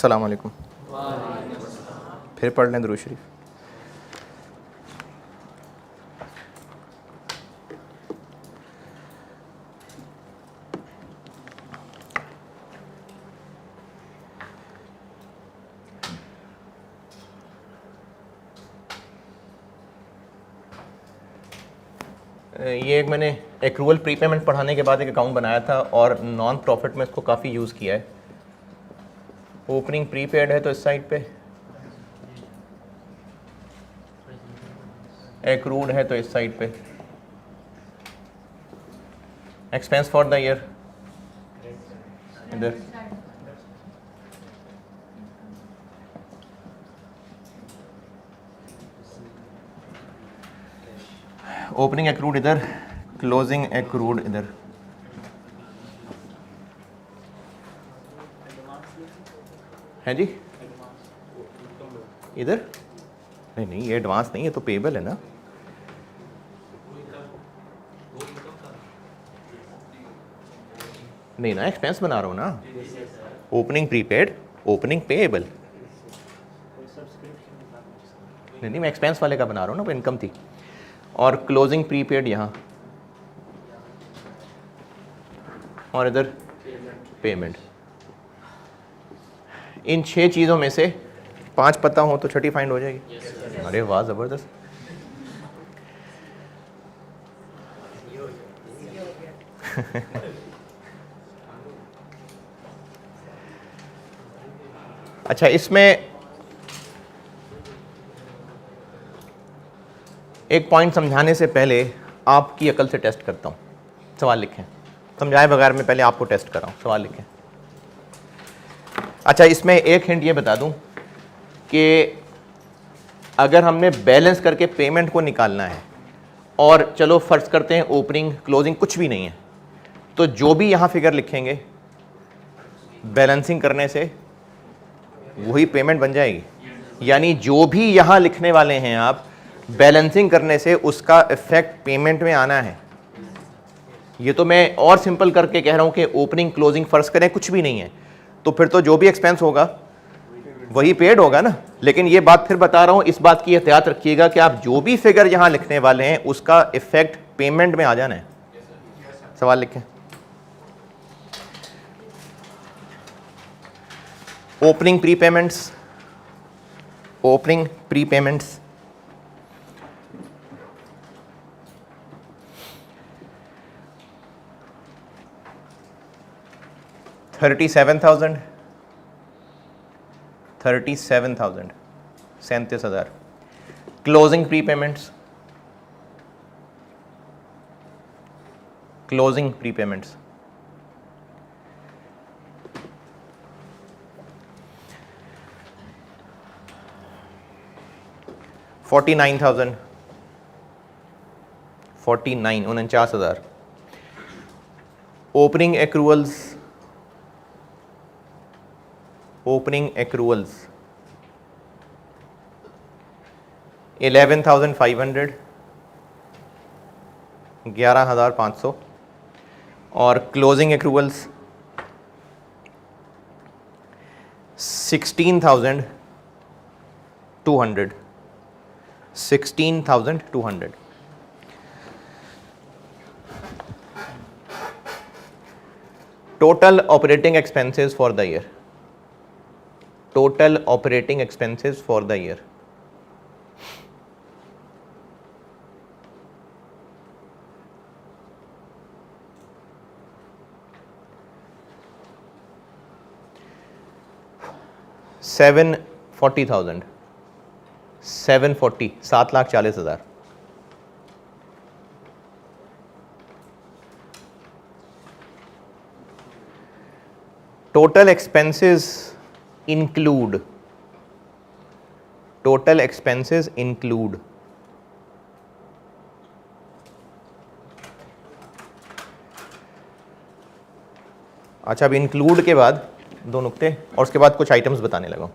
अस्सलाम वालेकुम। फिर पढ़ लें दुरूद शरीफ। ये एक मैंने एक्रूअल प्रीपेमेंट पढ़ाने के बाद एक अकाउंट बनाया था और नॉन प्रॉफिट में इसको काफ़ी यूज़ किया है। ओपनिंग प्रीपेड है तो इस साइड पे, एक्रूड है तो इस साइड पे, एक्सपेंस फॉर द ईयर इधर, ओपनिंग एक्रूड इधर, क्लोजिंग एक्रूड इधर। है जी इधर? नहीं ये एडवांस नहीं, ये तो पेबल है ना। नहीं ना, एक्सपेंस बना रहा हूँ ना। Opening prepaid, opening payable. नहीं मैं एक्सपेंस वाले का बना रहा हूँ ना, वो इनकम थी। और क्लोजिंग प्रीपेड यहाँ, और इधर पेमेंट। इन 6 चीज़ों में से 5 पता हो तो छठी फाइंड हो जाएगी। अरे वाह, ज़बरदस्त। अच्छा, इसमें एक पॉइंट समझाने से पहले आपकी अकल से टेस्ट करता हूँ। सवाल लिखें, समझाए बगैर मैं पहले आपको टेस्ट कर रहा हूँ। सवाल लिखें। अच्छा, इसमें एक हिंट ये बता दूं कि अगर हमने बैलेंस करके पेमेंट को निकालना है और चलो फर्ज करते हैं ओपनिंग क्लोजिंग कुछ भी नहीं है, तो जो भी यहाँ फिगर लिखेंगे बैलेंसिंग करने से वही पेमेंट बन जाएगी। यानी जो भी यहाँ लिखने वाले हैं आप, बैलेंसिंग करने से उसका इफेक्ट पेमेंट में आना है। ये तो मैं और सिंपल करके कह रहा हूँ कि ओपनिंग क्लोजिंग फर्ज करें कुछ भी नहीं है, तो फिर तो जो भी एक्सपेंस होगा वही पेड होगा ना। लेकिन ये बात फिर बता रहा हूँ, इस बात की एहतियात रखिएगा कि आप जो भी फिगर यहाँ लिखने वाले हैं उसका इफेक्ट पेमेंट में आ जाना है। सवाल लिखें। Opening prepayments, opening prepayments, $37,000, 37,000। Closing prepayments, closing prepayments $49,000, 49,000। Opening accruals, opening accruals 11,500, 11,500। और closing accruals 16,200, 16,200। Total operating expenses for the year, total operating expenses for the year, $740,000, 740, 7,40,000। total expenses include, total expenses include अच्छा, अब include के बाद 2 नुक्ते और उसके बाद कुछ items बताने लगा।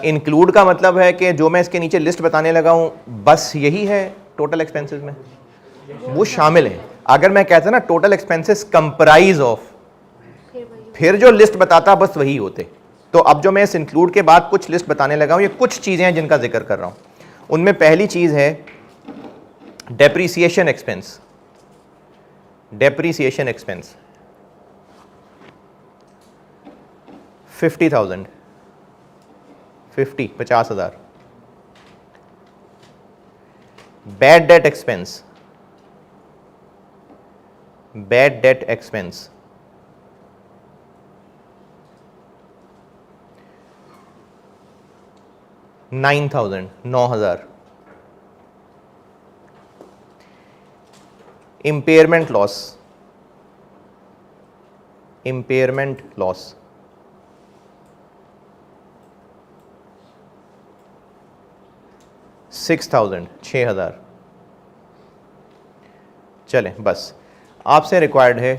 इंक्लूड का मतलब है कि जो मैं इसके नीचे लिस्ट बताने लगा हूं बस यही है टोटल एक्सपेंसेस में, वो शामिल है। अगर मैं कहता ना टोटल एक्सपेंसेस कंप्राइज ऑफ, फिर जो लिस्ट बताता बस वही होते। तो अब जो मैं इस इंक्लूड के बाद कुछ लिस्ट बताने लगा हूं, ये कुछ चीजें हैं जिनका जिक्र कर रहा हूं। उनमें पहली चीज है depreciation expense. Depreciation expense 50,000, 50,000। Bad debt expense, bad debt expense 9,000, 9,000। Impairment loss, impairment loss 6,000, 6,000। चलें, बस आपसे रिक्वायर्ड है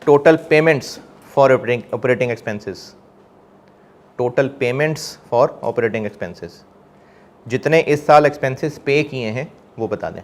total payments for operating expenses. Total payments for operating expenses, जितने इस साल एक्सपेंसेस पे किए हैं वो बता दें।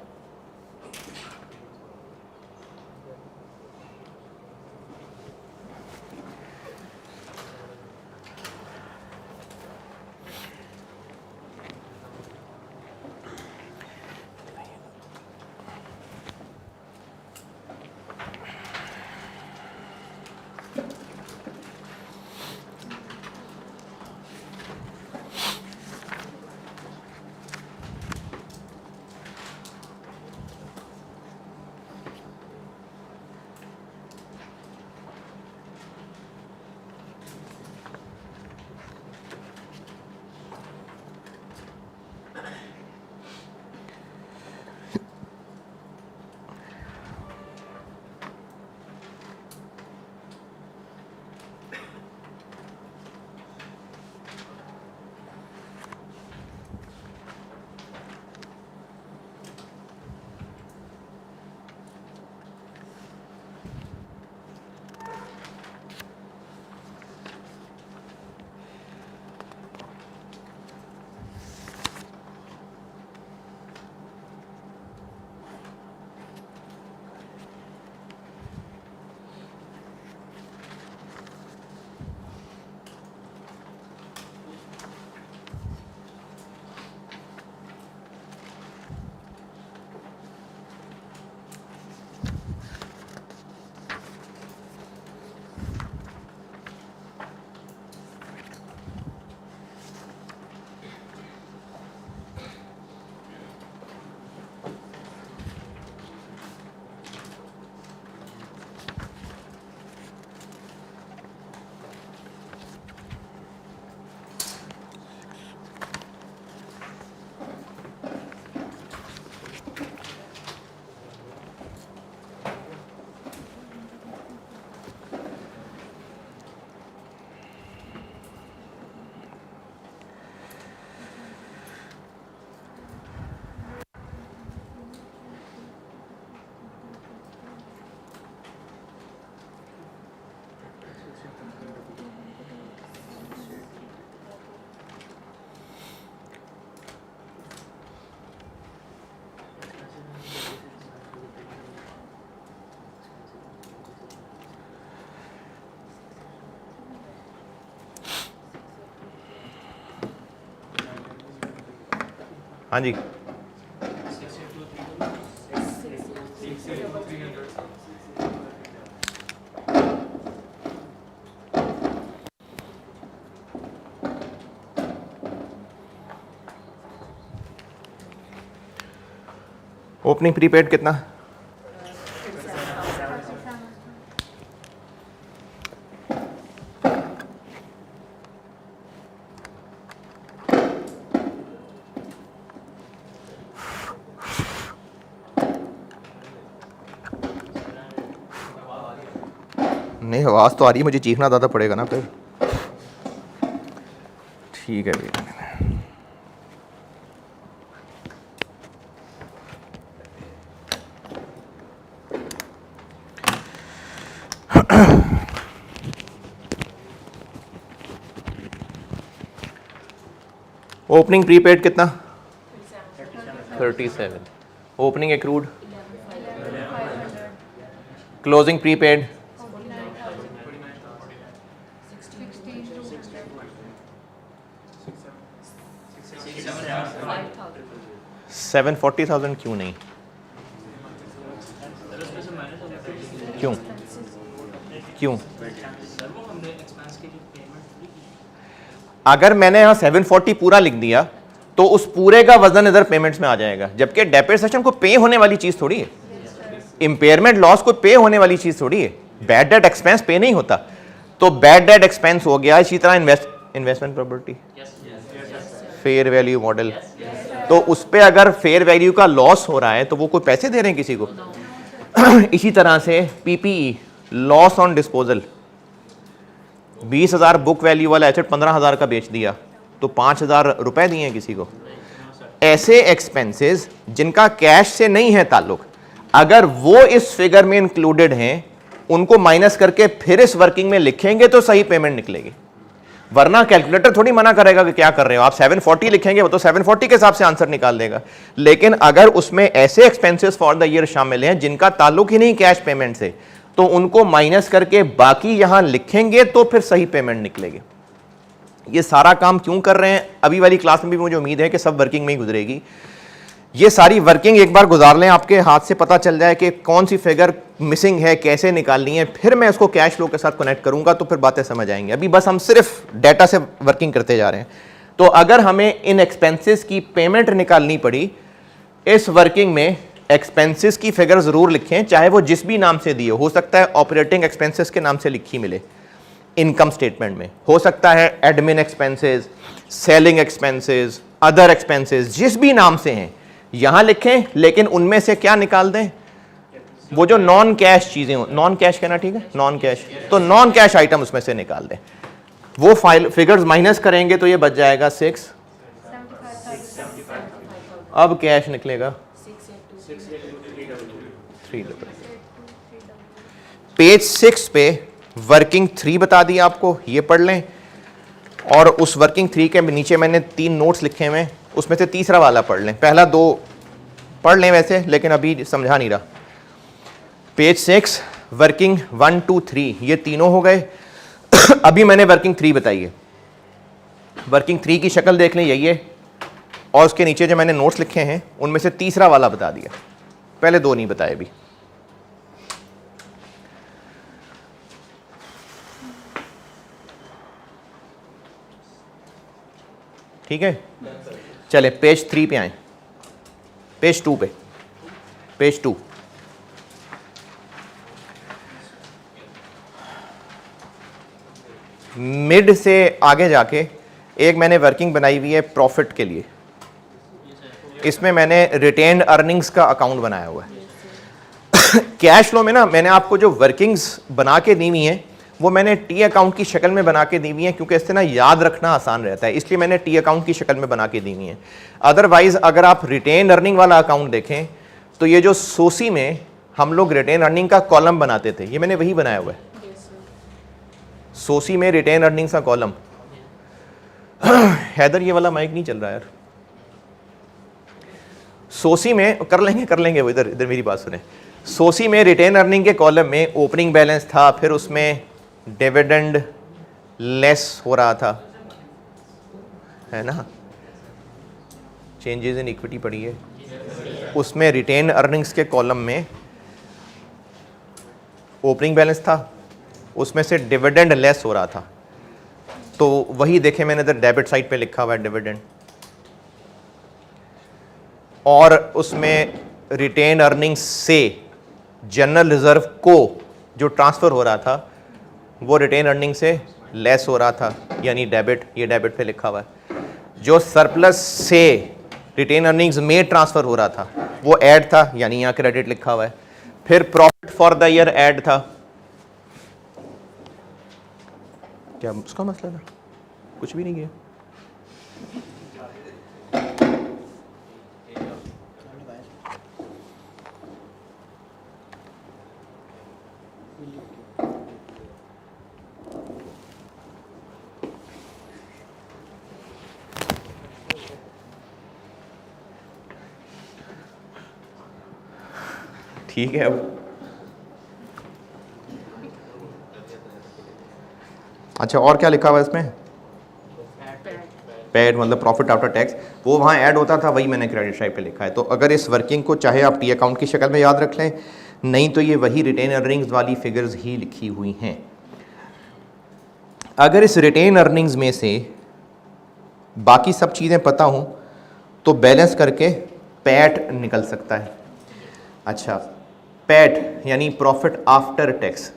हाँ जी, ओपनिंग प्रीपेड कितना? नहीं, आवाज़ तो आ रही है, मुझे चीखना ज़्यादा पड़ेगा ना फिर। ठीक है भैया। ओपनिंग प्रीपेड कितना? 37। ओपनिंग एक्रूड, क्लोजिंग प्रीपेड 740,000 क्यों नहीं? क्यों क्यों? अगर मैंने यहां 740 पूरा लिख दिया तो उस पूरे का वजन इधर पेमेंट्स में आ जाएगा, जबकि डेप्रिसिएशन को पे होने वाली चीज थोड़ी है, इंपेयरमेंट लॉस को पे होने वाली चीज थोड़ी है, बैड डेट एक्सपेंस पे नहीं होता। तो बैड डेट एक्सपेंस हो गया। इसी तरह investment property, fair value model, तो उस पे अगर फेयर वैल्यू का लॉस हो रहा है तो वो कोई पैसे दे रहे हैं किसी को? इसी तरह से PPE, loss on disposal, 20,000 book value वाला एसेट 15,000 का बेच दिया तो 5,000 रुपए दिए किसी को। ऐसे एक्सपेंसेस जिनका कैश से नहीं है ताल्लुक, अगर वो इस फिगर में इंक्लूडेड हैं, उनको माइनस करके फिर इस वर्किंग में लिखेंगे तो सही पेमेंट निकलेगी, वरना कैलकुलेटर थोड़ी मना करेगा कि क्या कर रहे हो आप। 740 लिखेंगे वो तो 740 के हिसाब से आंसर निकाल देगा। लेकिन अगर उसमें ऐसे एक्सपेंसेस फॉर द ईयर शामिल हैं जिनका ताल्लुक ही नहीं कैश पेमेंट से, तो उनको माइनस करके बाकी यहां लिखेंगे तो फिर सही पेमेंट निकलेगी। ये सारा काम क्यों कर रहे हैं? अभी वाली क्लास में भी मुझे उम्मीद है कि सब वर्किंग में ही गुजरेगी। ये सारी वर्किंग एक बार गुजार लें, आपके हाथ से पता चल जाए कि कौन सी फिगर मिसिंग है, कैसे निकालनी है, फिर मैं इसको कैश फ्लो के साथ कनेक्ट करूंगा तो फिर बातें समझ आएंगी। अभी बस हम सिर्फ डाटा से वर्किंग करते जा रहे हैं। तो अगर हमें इन एक्सपेंसेस की पेमेंट निकालनी पड़ी, इस वर्किंग में एक्सपेंसेस की फिगर जरूर लिखें, चाहे वो जिस भी नाम से दिए हो सकता है ऑपरेटिंग एक्सपेंसेस के नाम से लिखी मिले इनकम स्टेटमेंट में, हो सकता है admin expenses, selling expenses, other expenses, जिस भी नाम से हैं यहां लिखें, लेकिन उनमें से क्या निकाल दें? वो जो नॉन कैश चीजें हो, नॉन कैश कहना ठीक है, नॉन कैश, तो नॉन कैश आइटम उसमें से निकाल दें। वो फाइल फिगर्स माइनस करेंगे तो ये बच जाएगा 6। अब कैश निकलेगा 3। पेज 6 पे वर्किंग 3 बता दिया आपको, ये पढ़ लें। और उस वर्किंग 3 के नीचे मैंने 3 नोट्स लिखे हुए हैं, उसमें से तीसरा वाला पढ़ लें। पहला 2 पढ़ लें वैसे, लेकिन अभी समझा नहीं रहा। पेज 6 वर्किंग 1 2 3 ये तीनों हो गए। अभी मैंने वर्किंग 3 बताई है। वर्किंग 3 की शक्ल देख लें, यही है। और उसके नीचे जो मैंने नोट्स लिखे हैं उनमें से तीसरा वाला बता दिया, पहले 2 नहीं बताए अभी। ठीक है, चले पेज 3 पे आए, पेज 2 पे, पेज 2। मिड से आगे जाके एक मैंने वर्किंग बनाई हुई है प्रॉफिट के लिए। इसमें मैंने रिटेन्ड अर्निंग्स का अकाउंट बनाया हुआ है। कैश फ्लो में ना मैंने आपको जो वर्किंग्स बना के दी हुई हैं वो मैंने टी अकाउंट की शक्ल में बना के दी हुई हैं, क्योंकि इससे ना याद रखना आसान रहता है, इसलिए मैंने टी अकाउंट की शक्ल में बना के दी हुई हैं। अदरवाइज अगर आप रिटेन अर्निंग वाला अकाउंट देखें तो ये जो सोसी में हम लोग रिटेन अर्निंग का कॉलम बनाते थे, ये मैंने वही बनाया हुआ है। सोसी में रिटेन अर्निंग्स का कॉलम। हैदर ये वाला माइक नहीं चल रहा यार। सोसी में कर लेंगे वो, इधर मेरी बात सुने। सोसी में रिटेन अर्निंग के कॉलम में ओपनिंग बैलेंस था, फिर उसमें डिविडेंड लेस हो रहा था, है ना, चेंजेस इन इक्विटी पड़ी है, उसमें रिटेन अर्निंग्स के कॉलम में ओपनिंग बैलेंस था, उसमें से डिविडेंड लेस हो रहा था। तो वही देखे मैंने इधर डेबिट साइड पे लिखा हुआ है डिविडेंड, और उसमें रिटेन अर्निंग्स से जनरल रिजर्व को जो ट्रांसफर हो रहा था वो रिटेन अर्निंग से लेस हो रहा था, यानी डेबिट, ये डेबिट पे लिखा हुआ है। जो सरप्लस से रिटेन अर्निंग्स में ट्रांसफर हो रहा था वो ऐड था, यानी यहाँ क्रेडिट लिखा हुआ है। फिर profit for the year add था। क्या उसका मसला था? कुछ भी नहीं किया। ठीक है, अब अच्छा और क्या लिखा हुआ है इसमें? पैट मतलब प्रॉफिट आफ्टर टैक्स, वो वहाँ ऐड होता था, वही मैंने क्रेडिट साइड पे लिखा है। तो अगर इस वर्किंग को चाहे आप टी अकाउंट की शक्ल में याद रख लें, नहीं तो ये वही रिटेन अर्निंग्स वाली फिगर्स ही लिखी हुई हैं। अगर इस रिटेन अर्निंग्स में से बाकी सब चीज़ें पता हों तो बैलेंस करके पैट निकल सकता है। अच्छा, पैट यानी प्रॉफिट आफ्टर टैक्स,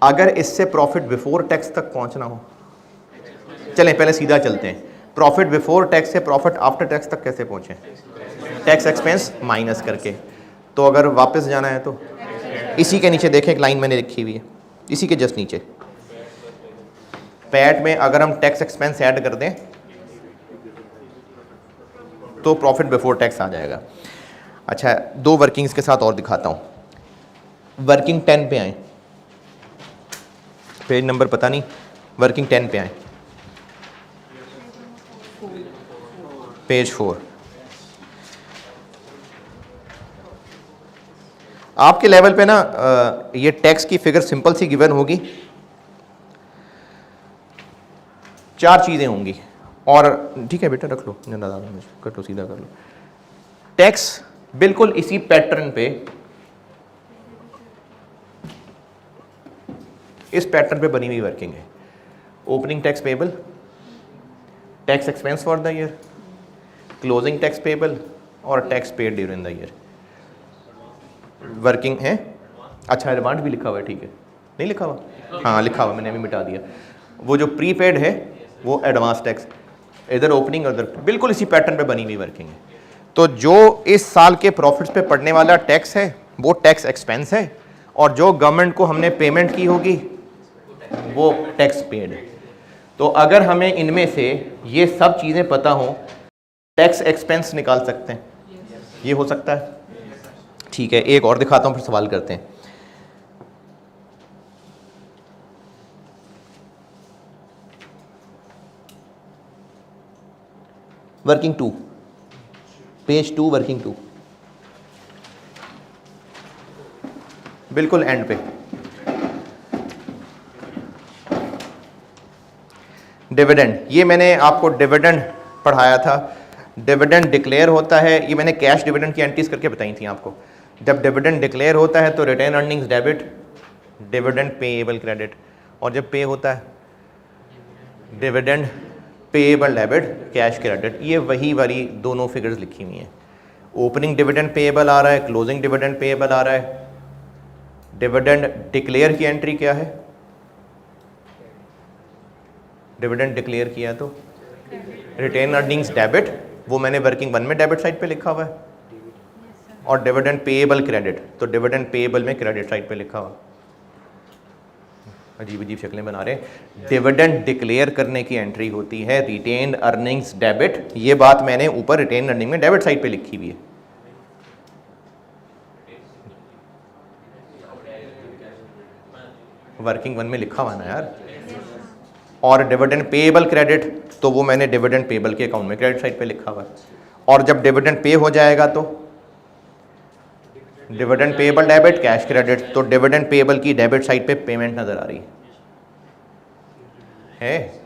अगर इससे प्रॉफिट बिफोर टैक्स तक पहुंचना हो, चलें पहले सीधा चलते हैं, प्रॉफिट बिफोर टैक्स से प्रॉफिट आफ्टर टैक्स तक कैसे पहुंचे? टैक्स एक्सपेंस माइनस करके। तो अगर वापस जाना है तो इसी के नीचे देखें, एक लाइन मैंने लिखी हुई है, इसी के जस्ट नीचे पैट में अगर हम टैक्स एक्सपेंस ऐड कर दें तो प्रॉफिट बिफोर टैक्स आ जाएगा। अच्छा, दो वर्किंग्स के साथ और दिखाता हूं। वर्किंग 10 पे आए, पेज नंबर पता नहीं, वर्किंग 10 पे आए, पेज 4। आपके लेवल पे ना ये टैक्स की फिगर सिंपल सी गिवन होगी, 4 चीज़ें होंगी, और ठीक है बेटा रख लो, कर लो, सीधा कर लो। टैक्स बिल्कुल इसी पैटर्न पे, इस पैटर्न पे बनी हुई वर्किंग है। Opening tax payable, tax expense for the year, closing tax payable और tax paid during the year. Working है। अच्छा, एडवांस भी लिखा हुआ है, ठीक है, नहीं लिखा हुआ? हाँ लिखा हुआ, मैंने अभी मिटा दिया। वो जो प्रीपेड है वो एडवांस टैक्स, इधर ओपनिंग उधर, बिल्कुल इसी पैटर्न पे बनी हुई वर्किंग है। तो जो इस साल के प्रॉफिट्स पे पड़ने वाला टैक्स है वो टैक्स एक्सपेंस है, और जो गवर्नमेंट को हमने पेमेंट की होगी वो टैक्स पेड है। तो अगर हमें इनमें से ये सब चीज़ें पता हो, टैक्स एक्सपेंस निकाल सकते हैं, ये हो सकता है। ठीक है, एक और दिखाता हूं फिर सवाल करते हैं। वर्किंग 2, पेज 2, वर्किंग 2, बिल्कुल एंड पे। डिविडेंड, ये मैंने आपको डिविडेंड पढ़ाया था। डिविडेंड डिक्लेयर होता है, ये मैंने कैश डिविडेंड की एंट्रीज करके बताई थी आपको। जब डिविडेंड डिक्लेयर होता है तो retain earnings debit, dividend payable credit, और जब पे होता है dividend payable debit, cash credit. ये वही वाली दोनों फिगर्स लिखी हुई हैं। ओपनिंग डिविडेंड पेएबल आ रहा है, क्लोजिंग डिविडेंड पेएबल आ रहा है। डिविडेंड डिक्लेयर की एंट्री क्या है? डिविडेंड डिक्लेयर किया तो रिटेन अर्निंग्स डेबिट, वो मैंने वर्किंग 1 में डेबिट साइड पे लिखा हुआ है, और डिविडेंड पेएबल क्रेडिट, तो डिविडेंड पेएबल में क्रेडिट साइड पे लिखा हुआ। अजीब अजीब शक्लें बना रहे हैं। डिविडेंड डिक्लेयर करने की एंट्री होती है रिटेन अर्निंग्स डेबिट, ये बात मैंने ऊपर रिटेन अर्निंग में डेबिट साइड पे लिखी हुई है। वर्किंग 1 में लिखा हुआ ना यार। और डिविडेंड पेएबल क्रेडिट, तो वो मैंने डिविडेंड पेएबल के अकाउंट में क्रेडिट साइड पे लिखा हुआ है। और जब डिविडेंड पे हो जाएगा तो dividend payable debit, cash credit, तो डिविडेंड पेएबल की डेबिट साइड पे पेमेंट नजर आ रही है।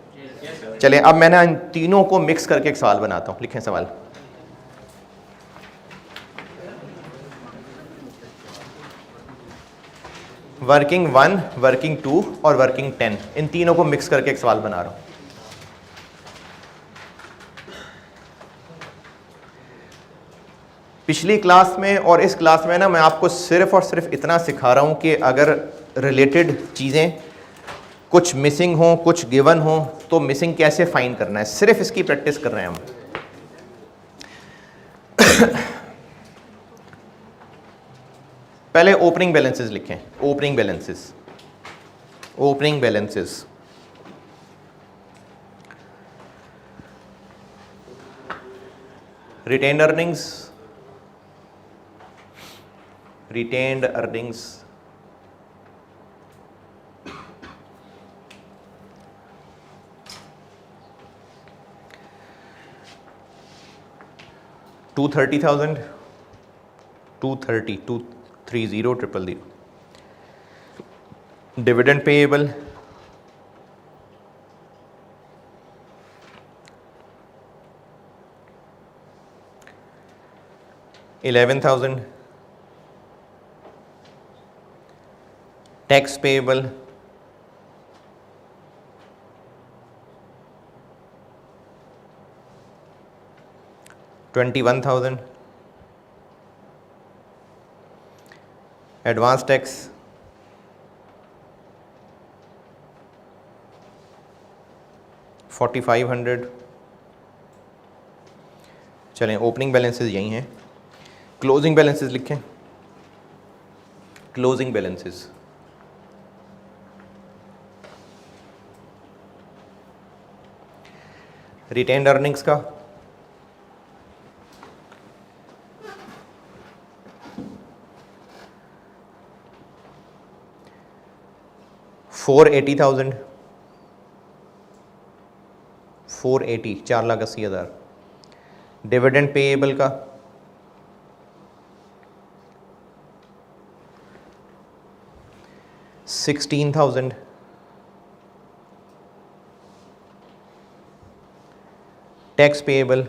चलें, अब मैंने इन तीनों को मिक्स करके एक सवाल बनाता हूं। लिखें सवाल। वर्किंग 1, वर्किंग 2 और वर्किंग 10, इन तीनों को मिक्स करके एक सवाल बना रहा हूं। पिछली क्लास में और इस क्लास में ना मैं आपको सिर्फ और सिर्फ इतना सिखा रहा हूं कि अगर रिलेटेड चीज़ें कुछ मिसिंग हो, कुछ गिवन हो, तो मिसिंग कैसे फाइंड करना है, सिर्फ इसकी प्रैक्टिस कर रहे हैं हम। पहले ओपनिंग बैलेंसेस लिखें। Opening balances, opening balances, retained earnings, retained earnings, $230,000, 230,000, dividend payable, 11,000. Tax payable 21,000. Advance tax 4,500. चलें, ओपनिंग बैलेंसेस यही हैं, क्लोजिंग बैलेंसेस लिखें। क्लोजिंग बैलेंसेस रिटेन्ड अर्निंग्स का 480,000, 480, 4,80,000। डिविडेंड पेएबल का 16,000। Tax payable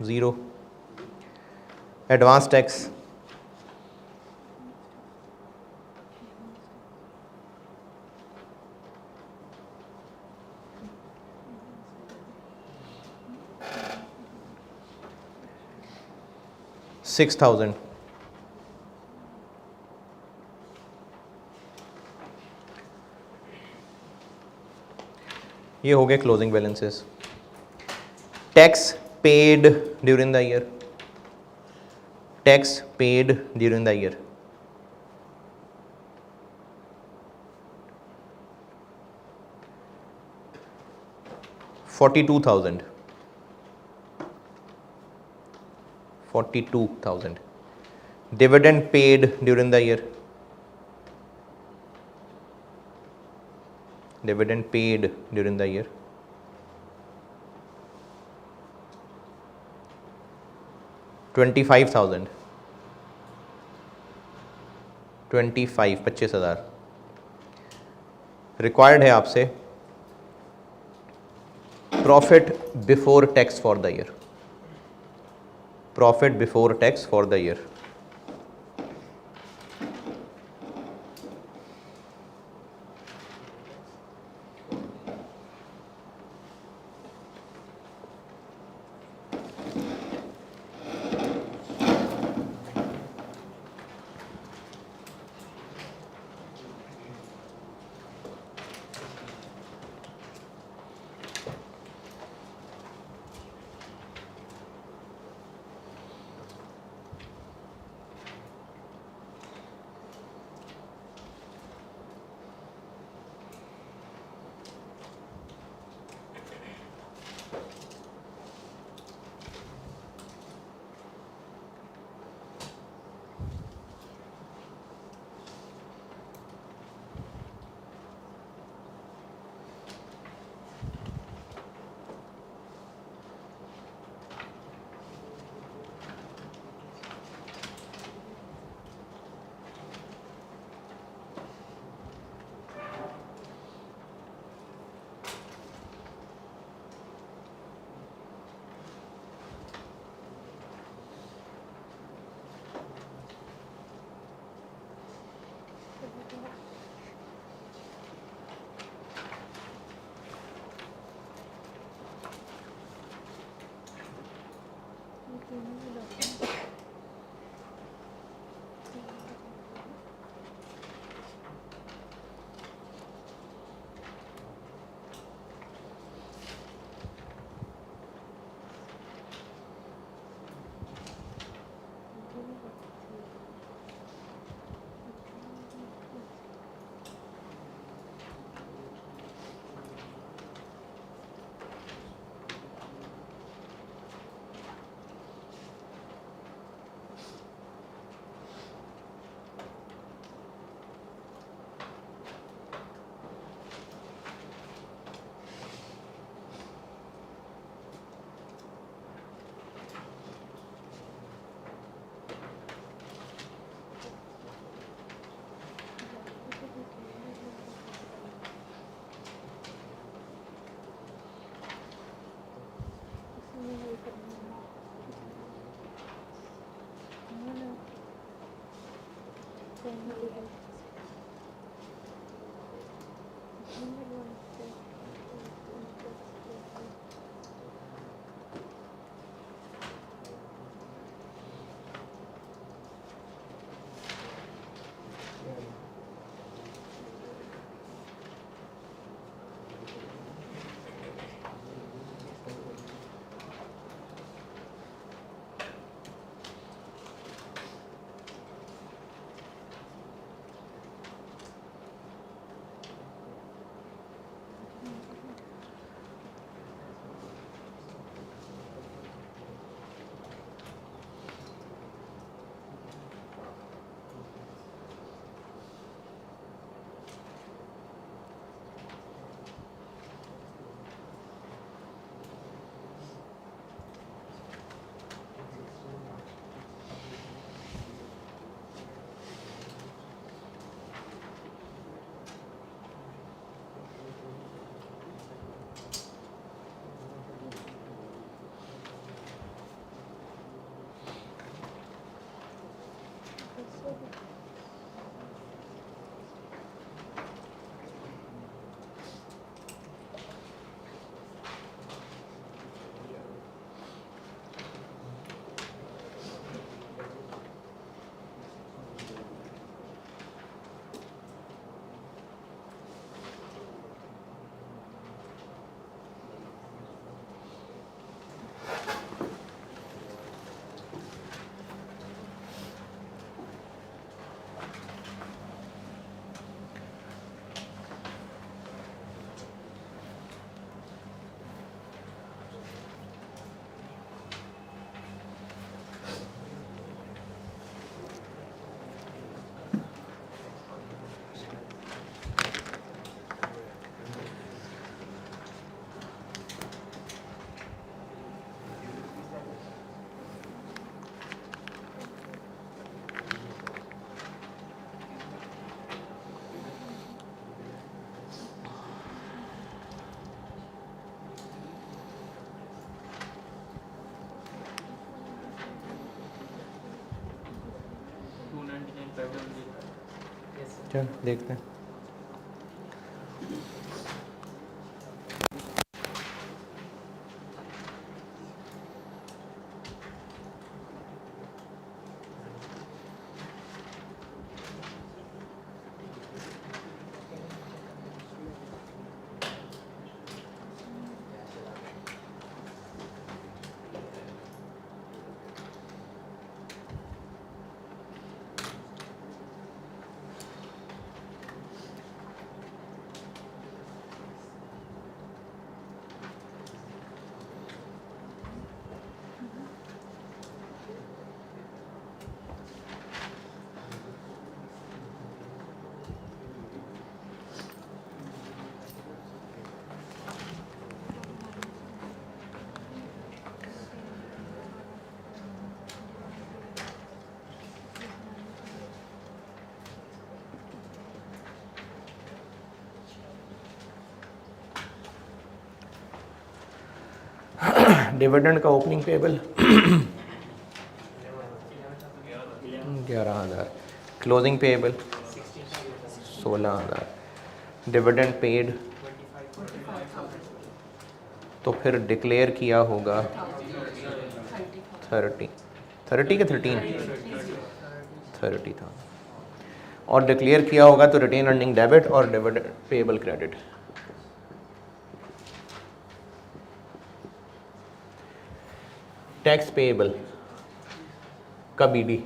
0। Advance tax 6,000। ये हो गए closing balances. Tax paid during the year, tax paid during the year 42,000, 42,000। Dividend paid during the year, dividend paid during the year 25,000, 25,000। Required है आपसे profit before tax for the year, profit before tax for the year. चल देखते हैं। Dividend का opening payable 11,000, closing payable 16,000, dividend paid तो फिर declare किया होगा 30 के 30 था, और डिक्लेयर किया होगा तो रिटेन अर्निंग डेबिट और dividend payable credit. Tax payable का बीडी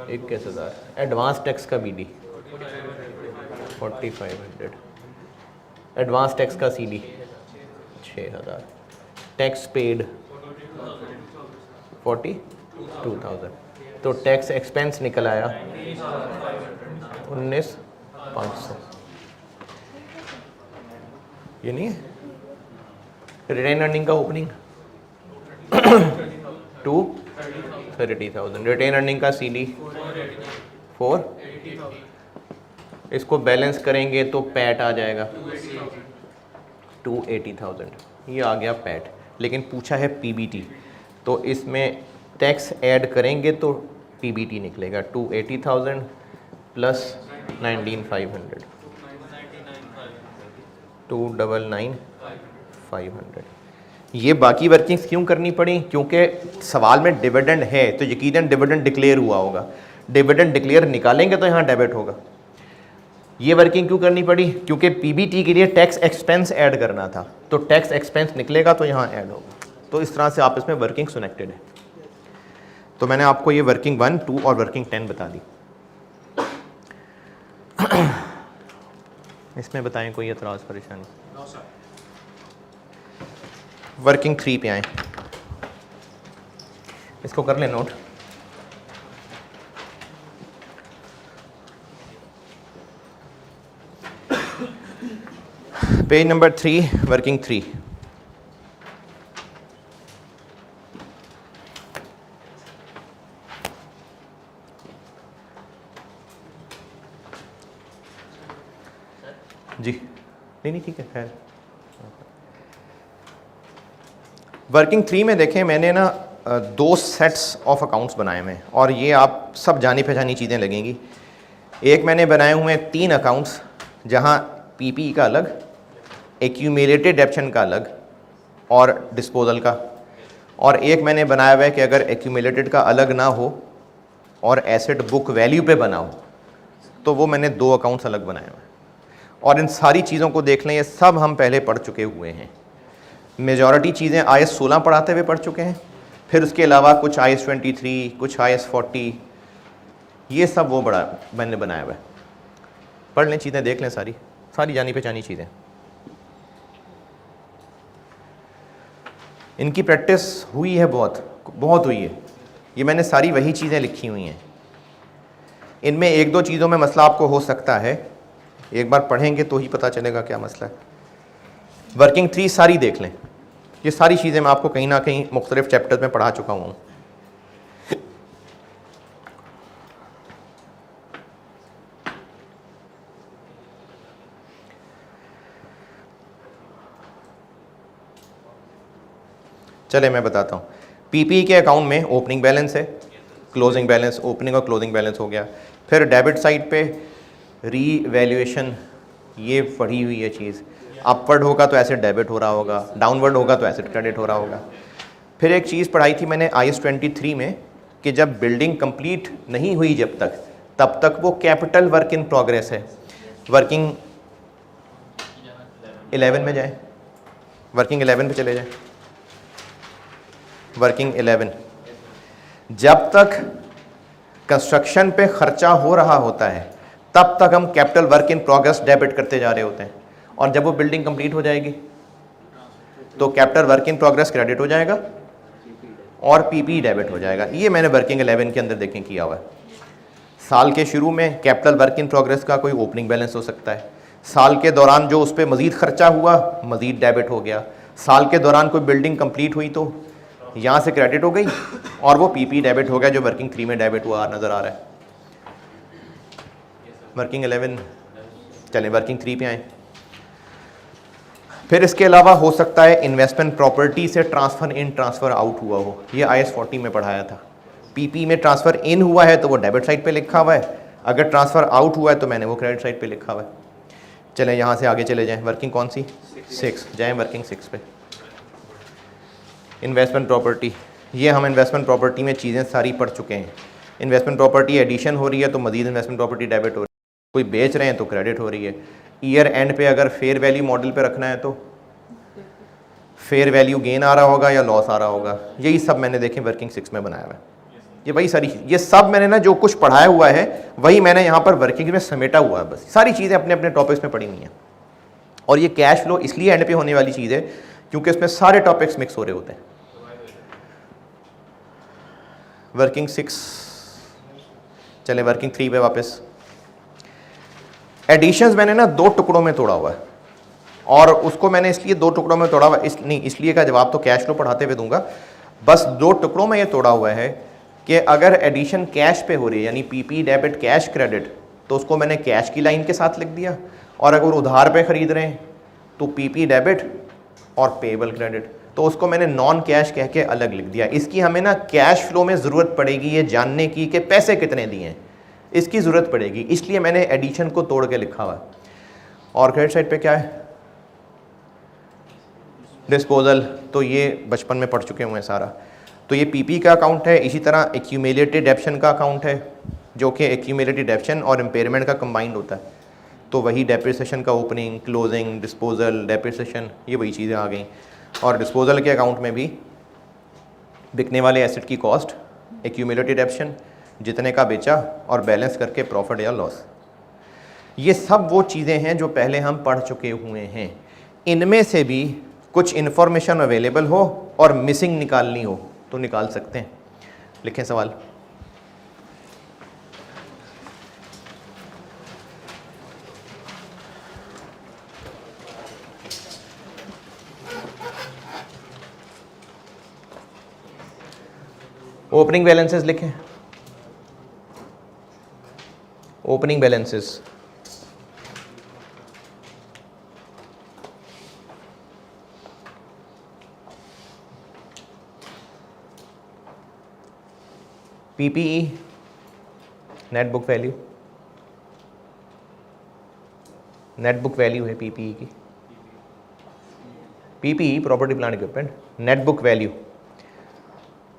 21,000, एडवांस टैक्स का बीडी 4,500, एडवांस टैक्स का सीडी 6,000, टैक्स पेड 42,000, तो टैक्स एक्सपेंस निकल आया 19,500। ये नहीं है रिटेन अर्निंग का ओपनिंग 230,000, रिटेन अर्निंग का सीडी 4, इसको बैलेंस करेंगे तो पैट आ जाएगा 280,000, ये आ गया पैट। लेकिन पूछा है पीबीटी, तो इसमें टैक्स ऐड करेंगे तो पीबीटी निकलेगा 280,000 प्लस 19,500 299,500। ये बाकी वर्किंग्स क्यों करनी पड़ी? क्योंकि सवाल में डिविडेंड है तो यकीनन डिविडेंड डिक्लेयर हुआ होगा, डिविडेंड डिक्लेयर निकालेंगे तो यहाँ डेबिट होगा। ये वर्किंग क्यों करनी पड़ी? क्योंकि पीबीटी के लिए टैक्स एक्सपेंस ऐड करना था, तो टैक्स एक्सपेंस निकलेगा तो यहाँ ऐड होगा। तो इस तरह से आप इसमें वर्किंग कनेक्टेड है। तो मैंने आपको ये वर्किंग 1, 2 और वर्किंग 10 बता दी। इसमें बताएं कोई एतराज़ परेशानी? वर्किंग 3 पे आए, इसको कर लें नोट। Page number 3, working 3। जी नहीं ठीक है, खैर। वर्किंग 3 में देखें मैंने ना 2 सेट्स ऑफ अकाउंट्स बनाए हुए हैं और ये आप सब जानी पहचानी चीज़ें लगेंगी। एक मैंने बनाए हुए हैं 3 अकाउंट्स जहाँ पीपी का अलग, एक्यूमुलेटेड डेप्शन का अलग और डिस्पोजल का, और एक मैंने बनाया हुआ है कि अगर एक्यूमुलेटेड का अलग ना हो और एसेट बुक वैल्यू पे बना हो तो वो मैंने 2 अकाउंट्स अलग बनाए हुए हैं। और इन सारी चीज़ों को देख लें, ये सब हम पहले पढ़ चुके हुए हैं। मेजॉरिटी चीज़ें IAS 16 पढ़ाते हुए पढ़ चुके हैं, फिर उसके अलावा कुछ IAS 23, कुछ IAS 40, ये सब वो बड़ा मैंने बनाया हुआ है। पढ़ लें चीज़ें, देख लें, सारी जानी पहचानी चीज़ें। इनकी प्रैक्टिस हुई है, बहुत हुई है। ये मैंने सारी वही चीज़ें लिखी हुई हैं। इनमें 1-2 चीज़ों में मसला आपको हो सकता है, एक बार पढ़ेंगे तो ही पता चलेगा क्या मसला है। वर्किंग 3 सारी देख लें, ये सारी चीज़ें मैं आपको कहीं ना कहीं मुख्तलिफ चैप्टर्स में पढ़ा चुका हूँ। चले मैं बताता हूँ। पीपी के अकाउंट में ओपनिंग बैलेंस है, क्लोजिंग बैलेंस, ओपनिंग और क्लोजिंग बैलेंस हो गया। फिर डेबिट साइड पे रीवैल्यूएशन, ये पढ़ी हुई है चीज़, अपवर्ड होगा तो एसेट डेबिट हो रहा होगा, डाउनवर्ड होगा तो एसेट क्रेडिट हो रहा होगा। फिर एक चीज़ पढ़ाई थी मैंने IAS 23 में कि जब बिल्डिंग कंप्लीट नहीं हुई जब तक, तब तक वो कैपिटल वर्क इन प्रोग्रेस है। वर्किंग 11 में जाए, वर्किंग 11 पे चले जाए। वर्किंग 11, जब तक कंस्ट्रक्शन पे खर्चा हो रहा होता है तब तक हम capital work in progress debit करते जा रहे होते हैं, और जब वो बिल्डिंग कंप्लीट हो जाएगी तो capital work in progress credit हो जाएगा और पीपी डेबिट हो जाएगा। ये मैंने वर्किंग 11 के अंदर देखें किया हुआ है। साल के शुरू में कैपिटल वर्क इन प्रोग्रेस का कोई ओपनिंग बैलेंस हो सकता है, साल के दौरान जो उस पर मज़ीद खर्चा हुआ मज़ीद डेबिट हो गया, साल के दौरान कोई बिल्डिंग कंप्लीट हुई तो यहाँ से क्रेडिट हो गई और वो पीपी डेबिट हो गया, जो वर्किंग 3 में डेबिट हुआ नज़र आ रहा है। वर्किंग 11, चलें वर्किंग 3 पे आए। फिर इसके अलावा हो सकता है इन्वेस्टमेंट प्रॉपर्टी से ट्रांसफ़र इन ट्रांसफ़र आउट हुआ हो, ये IAS 40 में पढ़ाया था। पीपी में ट्रांसफ़र इन हुआ है तो वो डेबिट साइड पे लिखा हुआ है, अगर ट्रांसफ़र आउट हुआ है तो मैंने वो क्रेडिट साइड पे लिखा हुआ है। चलें यहाँ से आगे चले जाएँ। वर्किंग कौन सी? 6, जाएँ वर्किंग 6 पे। इन्वेस्टमेंट प्रॉपर्टी, ये हम इन्वेस्टमेंट प्रॉपर्टी में चीज़ें सारी पढ़ चुके हैं। इन्वेस्टमेंट प्रॉपर्टी एडिशन हो रही है तो मज़ीद इन्वेस्टमेंट प्रॉपर्टी डेबिट हो रही है, कोई बेच रहे हैं तो क्रेडिट हो रही है। ईयर एंड पे अगर फेयर वैल्यू मॉडल पे रखना है तो फेयर वैल्यू गेन आ रहा होगा या लॉस आ रहा होगा। यही सब मैंने देखे वर्किंग 6 में बनाया हुआ है। ये वही सारी चीज़, ये सब मैंने ना जो कुछ पढ़ाया हुआ है वही मैंने यहाँ पर वर्किंग में समेटा हुआ है। बस सारी चीज़ें अपने अपने टॉपिक्स में पढ़ी हुई हैं। और ये कैश फ्लो इसलिए एंड पे होने वाली चीज़ है क्योंकि इसमें सारे टॉपिक्स मिक्स हो रहे होते हैं। वर्किंग 6, चले वर्किंग 3 पे वापस। एडिशंस मैंने ना 2 टुकड़ों में तोड़ा हुआ है, और उसको मैंने इसलिए 2 टुकड़ों में तोड़ा हुआ इसलिए का जवाब तो कैश फ्लो पढ़ाते हुए दूंगा। बस 2 टुकड़ों में ये तोड़ा हुआ है कि अगर एडिशन कैश पे हो रही है यानी पीपी डेबिट कैश क्रेडिट तो उसको मैंने कैश की लाइन के साथ लिख दिया, और अगर उधार पे ख़रीद रहे हैं तो पीपी डेबिट और पेबल क्रेडिट। तो उसको मैंने नॉन कैश कह के अलग लिख दिया। इसकी हमें ना कैश फ्लो में ज़रूरत पड़ेगी ये जानने की कि पैसे कितने दिए हैं, इसकी ज़रूरत पड़ेगी, इसलिए मैंने एडिशन को तोड़ के लिखा हुआ। और क्रेडिट साइड पे क्या है, डिस्पोजल, तो ये बचपन में पढ़ चुके हुए हैं सारा। तो ये पीपी का अकाउंट है। इसी तरह एक्यूमुलेटेड डेप्शन का अकाउंट है, जो कि एक्यूमुलेटेड डेप्शन और इम्पेयरमेंट का कंबाइंड होता है। तो वही डेप्रिसिएशन का ओपनिंग, क्लोजिंग, डिस्पोजल, डेप्रिसिएशन, ये वही चीज़ें आ गई। और डिस्पोजल के अकाउंट में भी बिकने वाले एसेट की कॉस्ट, एक्यूमुलेटेड डेप्शन, जितने का बेचा, और बैलेंस करके प्रॉफिट या लॉस। ये सब वो चीज़ें हैं जो पहले हम पढ़ चुके हुए हैं। इनमें से भी कुछ इन्फॉर्मेशन अवेलेबल हो और मिसिंग निकालनी हो तो निकाल सकते हैं। लिखें सवाल। ओपनिंग बैलेंसेस लिखें। Opening balances PPE net book value, net book value है पीपीई की। PPE property plant equipment, net book value.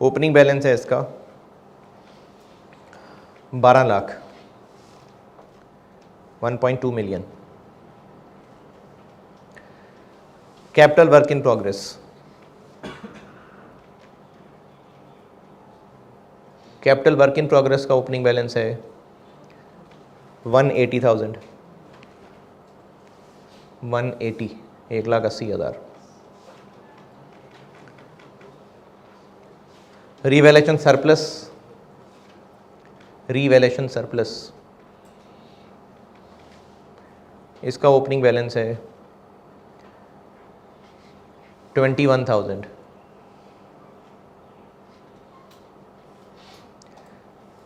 Opening balance है इसका 12 lakh, 1.2 million. Capital work in progress, capital work in progress का ओपनिंग बैलेंस है 180,000, 180, 1,80,000। Revaluation surplus, revaluation surplus, इसका opening balance है 21,000।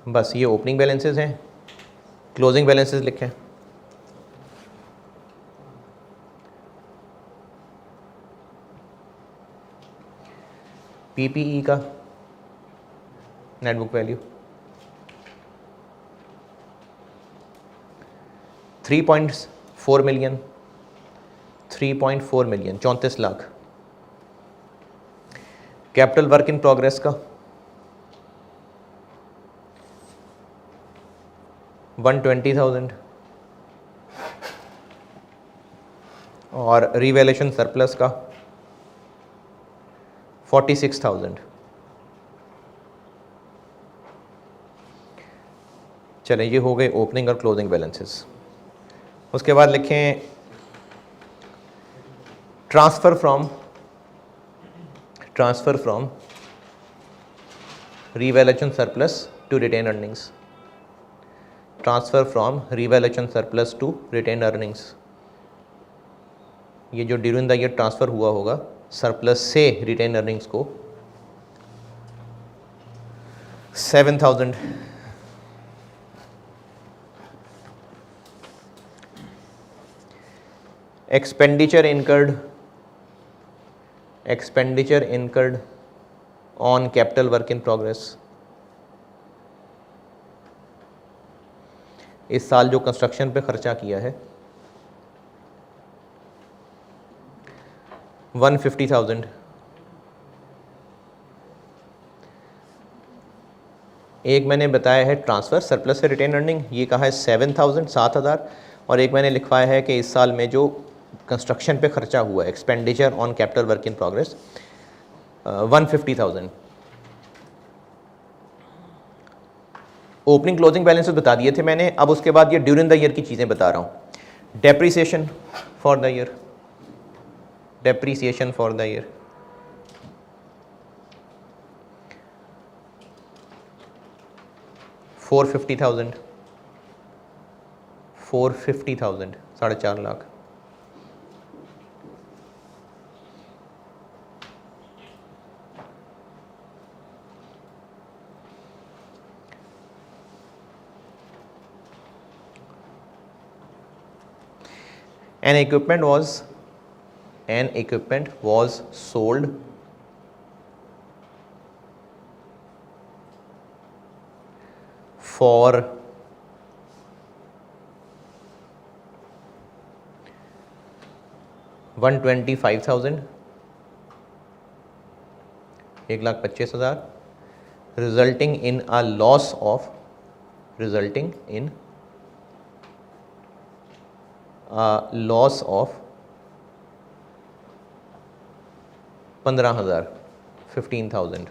बस ये ओपनिंग बैलेंसेस हैं। क्लोजिंग बैलेंसेस लिखें। पीपीई का net book value 3.4 million, 3.4 million, 34 lakh. Capital work in progress का 120,000 और रिवैल्यूएशन सरप्लस का 46,000। चलें, ये हो गए ओपनिंग और क्लोजिंग बैलेंसेस। उसके बाद लिखें transfer from revaluation surplus to retain earnings, transfer from revaluation surplus to retain earnings. ये जो ड्यूरिंग द ईयर ट्रांसफ़र हुआ होगा सरप्लस से रिटेन अर्निंग्स को 7,000। Expenditure incurred on capital work in progress, इस साल जो कंस्ट्रक्शन पे खर्चा किया है 150,000। एक मैंने बताया है ट्रांसफ़र सरप्लस से रिटेन अर्निंग, ये कहा है 7,000, 7,000। और एक मैंने लिखवाया है कि इस साल में जो कंस्ट्रक्शन पे खर्चा हुआ है expenditure on capital work in progress 150,000। Opening closing balances बता दिए थे मैंने। अब उसके बाद ये ड्यूरिंग द ईयर की चीज़ें बता रहा हूँ। Depreciation for the year, depreciation for the year 450,000, 450,000, 4.5 lakh. An equipment was sold for $125,000, 1,25,000, resulting in a loss of 15,000, 15,000.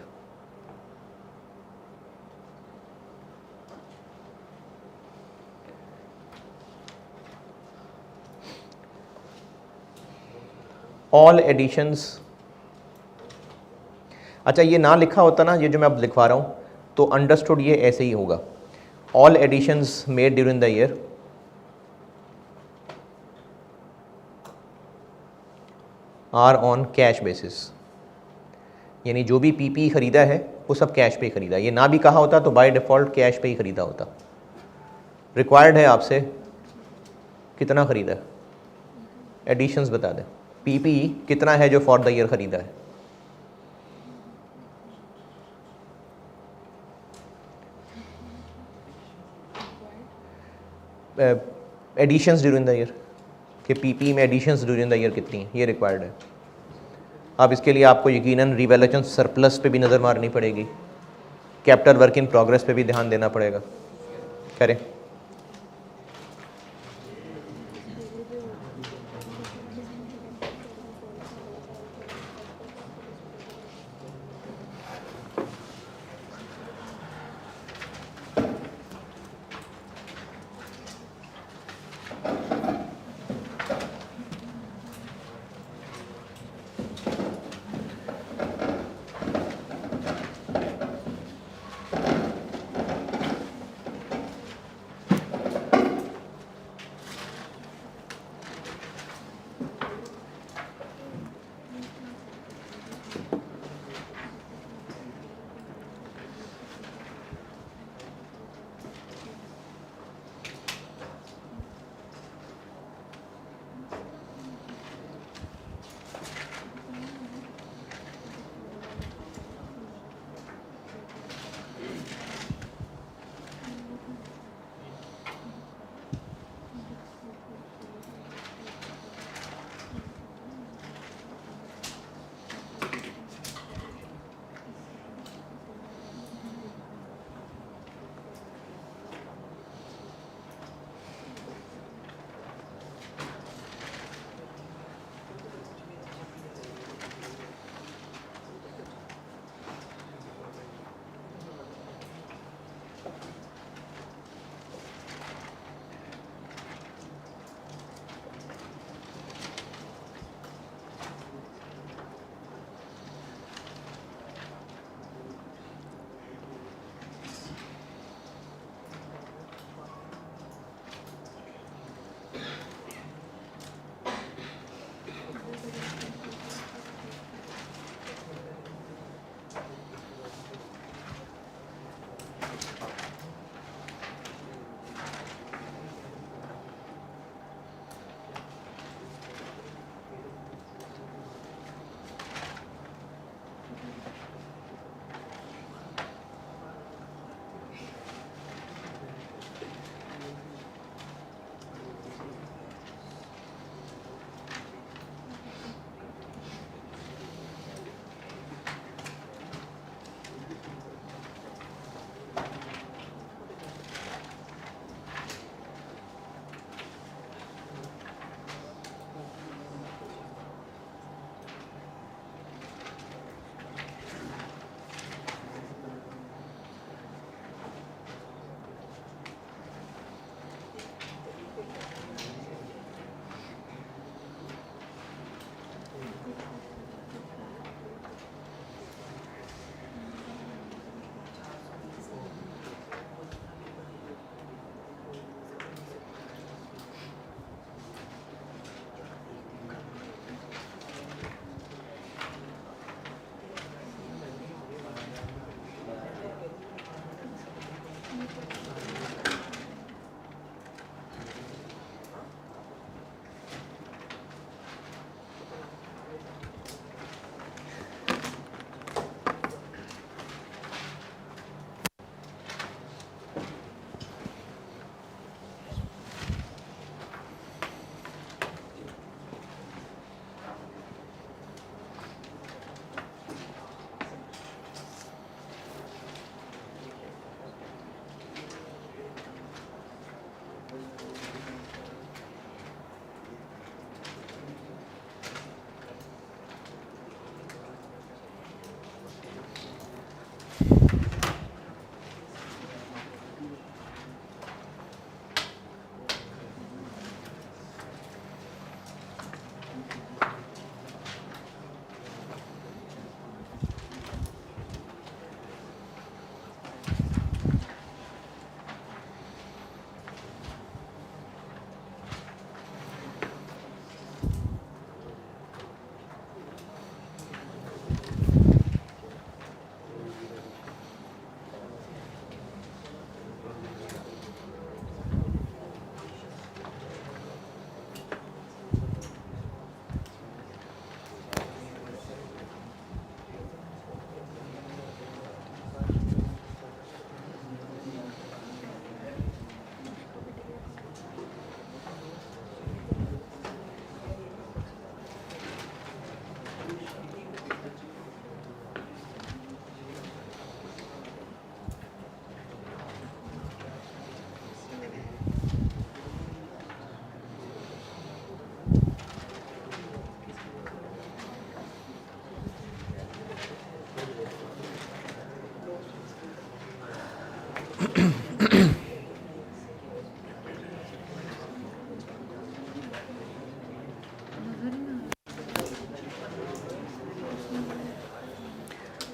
All additions, अच्छा ये ना लिखा होता ना, ये जो मैं अब लिखवा रहा हूँ, तो अंडरस्टूड ये ऐसे ही होगा, all additions made during the year are on cash basis, यानी जो भी पीपी खरीदा है वो सब कैश पे ही खरीदा। ये ना भी कहा होता तो बाय डिफ़ॉल्ट कैश पे ही खरीदा होता। रिक्वायर्ड है आपसे कितना खरीदा है, एडिशंस बता दें, पीपी कितना है जो फॉर द ईयर खरीदा है। एडिशंस ड्यूरिंग द ईयर कि पीपी में एडिशंस ड्यूरिंग द ईयर कितनी है, ये रिक्वायर्ड है। अब इसके लिए आपको यकीनन रिवैल्यूएशन सरप्लस पे भी नज़र मारनी पड़ेगी, कैपिटल वर्क इन प्रोग्रेस पे भी ध्यान देना पड़ेगा। करें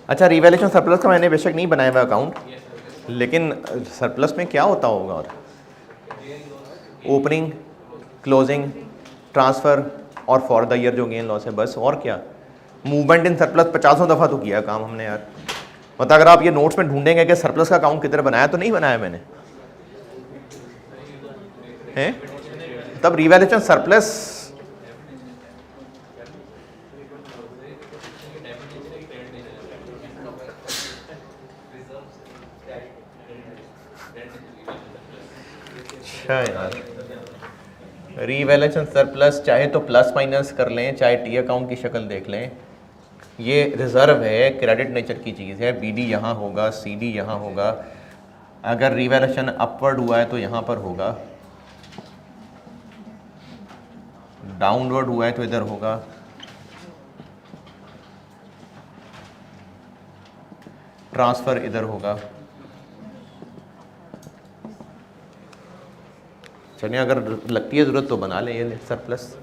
अच्छा, रिवैल्यूएशन सरप्लस का मैंने बेशक नहीं बनाया हुआ अकाउंट, लेकिन सरप्लस में क्या होता होगा? और ओपनिंग, क्लोजिंग, ट्रांसफ़र और फॉर द ईयर जो गेन लॉस है, बस। और क्या? मूवमेंट इन सरप्लस 50 दफ़ा तो किया काम हमने यार। मतलब अगर आप ये नोट्स में ढूंढेंगे कि सरप्लस का अकाउंट किधर बनाया, तो नहीं बनाया मैंने, हैं? तब रिवैल्यूएशन सरप्लस अच्छा यार, रिवैल्यूएशन सरप्लस चाहे तो प्लस माइनस कर लें, चाहे टी अकाउंट की शक्ल देख लें, ये रिज़र्व है, क्रेडिट नेचर की चीज़ है। बी डी यहाँ होगा, सी डी यहाँ होगा। अगर रिवैल्यूएशन अपवर्ड हुआ है तो यहाँ पर होगा, डाउनवर्ड हुआ है तो इधर होगा, ट्रांसफ़र इधर होगा। चलिए, अगर लगती है ज़रूरत तो बना लें ये सरप्लस।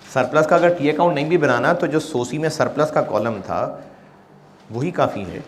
सरप्लस का अगर टी अकाउंट नहीं भी बनाना तो जो सोसी में सरप्लस का कॉलम था वही काफ़ी है।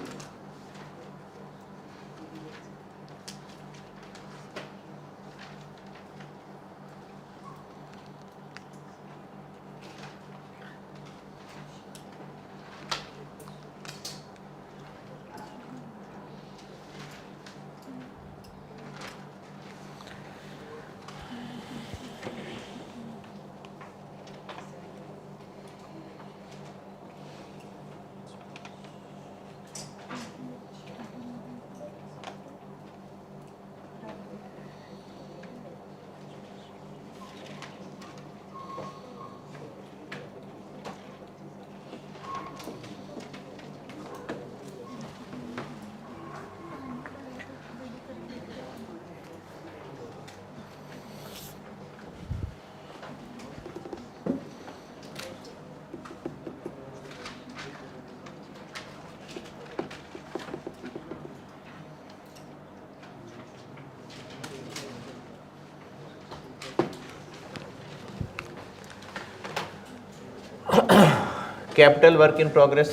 Capital work in progress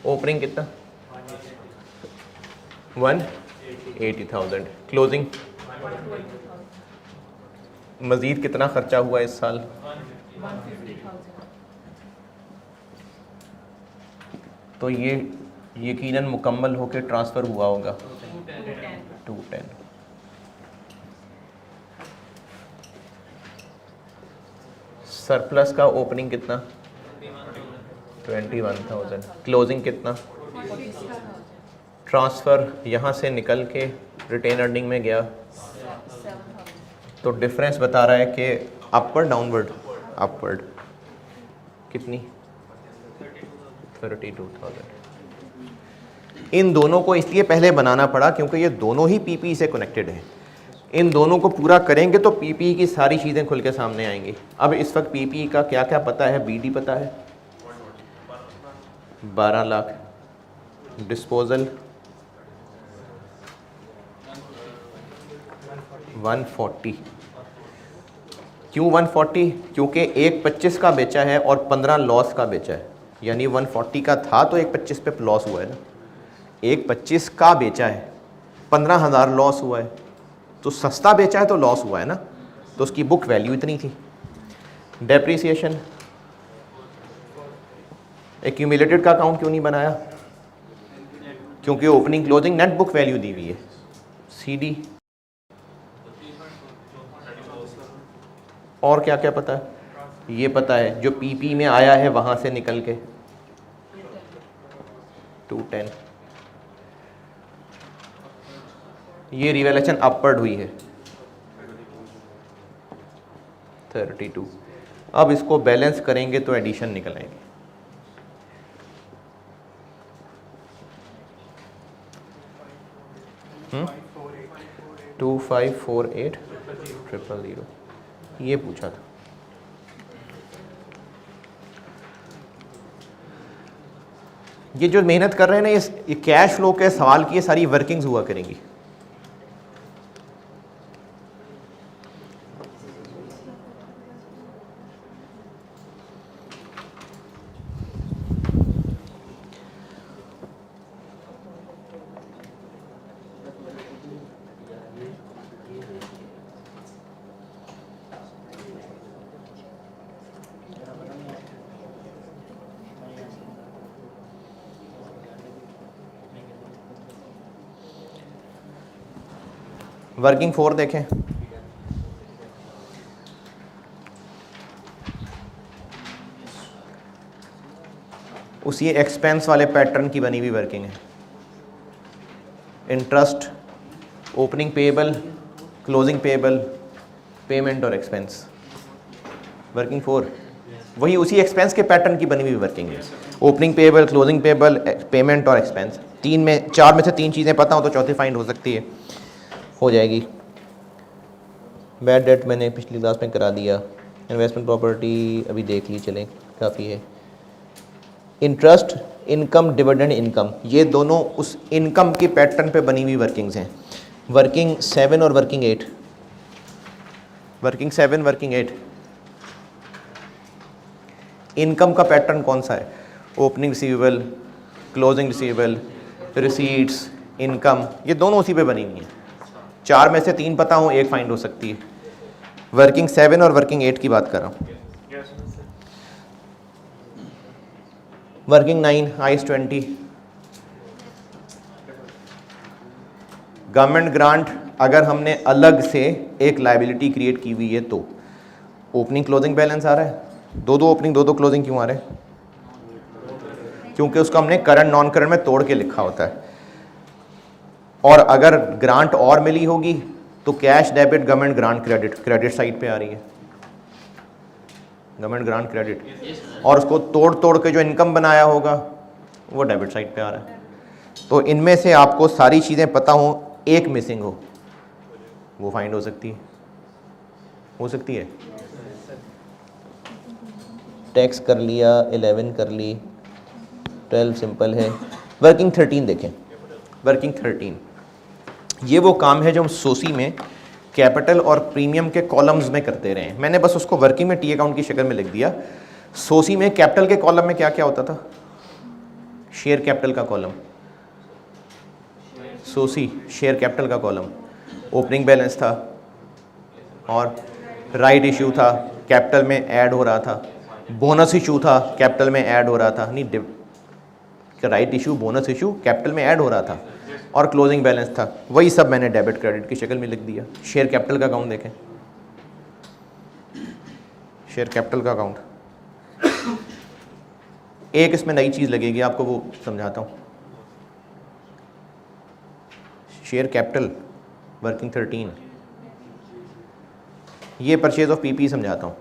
opening कितना? 180,000। क्लोजिंग मजीद कितना खर्चा हुआ इस साल? 150,000। तो ये यकीनन मुकम्मल होकर ट्रांसफ़र हुआ होगा 210। सरप्लस का ओपनिंग कितना? 21,000। क्लोजिंग कितना? ट्रांसफ़र यहाँ से निकल के रिटेन अर्निंग में गया, तो डिफरेंस बता रहा है कि अपवर्ड डाउनवर्ड? अपवर्ड। कितनी? 32,000। इन दोनों को इसलिए पहले बनाना पड़ा क्योंकि ये दोनों ही पीपी से कनेक्टेड हैं। इन दोनों को पूरा करेंगे तो पीपी की सारी चीज़ें खुल के सामने आएंगी। अब इस वक्त पीपी का क्या क्या पता है? बीडी पता है 12 लाख, डिस्पोजल 140। क्यों 140? क्योंकि एक 25 का बेचा है और 15 लॉस का बेचा है, यानी 140 का था तो एक 25 पे लॉस हुआ है ना। एक 25 का बेचा है, 15,000 लॉस हुआ है, तो सस्ता बेचा है तो लॉस हुआ है ना, तो उसकी बुक वैल्यू इतनी थी। डेप्रीसिएशन एक्यूमुलेटेड का अकाउंट क्यों नहीं बनाया? क्योंकि opening closing net book value दी हुई है। सीडी और क्या क्या पता है? ये पता है जो पीपी में आया है वहां से निकल के 210। ये रिवैल्यूएशन अपवर्ड हुई है 32। अब इसको बैलेंस करेंगे तो एडिशन निकल आएंगे। 2548,000 ये पूछा था। ये जो मेहनत कर रहे हैं ना, ये कैश फ्लो के सवाल की ये सारी वर्किंग्स हुआ करेंगी। वर्किंग 4 देखें, उसी एक्सपेंस वाले पैटर्न की बनी हुई वर्किंग है। Interest, opening payable, closing payable, payment और एक्सपेंस। वर्किंग 4 वही उसी एक्सपेंस के पैटर्न की बनी हुई वर्किंग है। Opening payable, closing payable, payment और एक्सपेंस। 4 में से 3 चीज़ें पता हो तो चौथी फाइंड हो सकती है, हो जाएगी। बैड डेट मैंने पिछली क्लास में करा दिया। इन्वेस्टमेंट प्रॉपर्टी अभी देख ली, चलें काफ़ी है। इंटरेस्ट इनकम, डिविडेंड इनकम, ये दोनों उस इनकम के पैटर्न पे बनी हुई वर्किंग्स हैं। वर्किंग 7 और वर्किंग 8। वर्किंग 7, वर्किंग 8, इनकम का पैटर्न कौन सा है? Opening receivable, closing receivable, receipts, income, ये दोनों उसी पे बनी हुई हैं। 4 में से 3 पता हो, एक फाइंड हो सकती है। वर्किंग 7 और वर्किंग 8 की बात कर रहा हूँ। वर्किंग 9, आईएस 20, गवर्नमेंट ग्रांट अगर हमने अलग से एक लायबिलिटी क्रिएट की हुई है तो ओपनिंग क्लोजिंग बैलेंस आ रहा है। दो ओपनिंग दो क्लोजिंग क्यों आ रहे हैं? क्योंकि उसको हमने करंट नॉन करंट में तोड़ के लिखा होता है। और अगर ग्रांट और मिली होगी तो cash debit, government grant credit, credit side पे आ रही है, गवर्नमेंट ग्रांट क्रेडिट। और उसको तोड़ तोड़ के जो इनकम बनाया होगा वो डेबिट साइड पे आ रहा है। तो इनमें से आपको सारी चीज़ें पता हो, एक मिसिंग हो, वो फाइंड हो सकती है, हो सकती है। टैक्स कर लिया, 11 कर ली, 12 सिंपल है। वर्किंग 13 देखें। वर्किंग 13 ये वो काम है जो हम सोसी में कैपिटल और प्रीमियम के कॉलम्स में करते रहे हैं। मैंने बस उसको वर्किंग में टी अकाउंट की शक्ल में लिख दिया। सोसी में कैपिटल के कॉलम में क्या क्या होता था? शेयर कैपिटल का कॉलम, सोसी शेयर कैपिटल का कॉलम, ओपनिंग बैलेंस था और राइट इशू था, कैपिटल में ऐड हो रहा था। बोनस इशू था, कैपिटल में ऐड हो रहा था। नहीं, right issue, bonus issue capital में ऐड हो रहा था। और क्लोजिंग बैलेंस था। वही सब मैंने डेबिट क्रेडिट की शक्ल में लिख दिया। शेयर कैपिटल का अकाउंट देखें, शेयर कैपिटल का अकाउंट। एक इसमें नई चीज़ लगेगी आपको, वो समझाता हूँ। शेयर कैपिटल वर्किंग 13, ये परचेज ऑफ पीपी समझाता हूँ।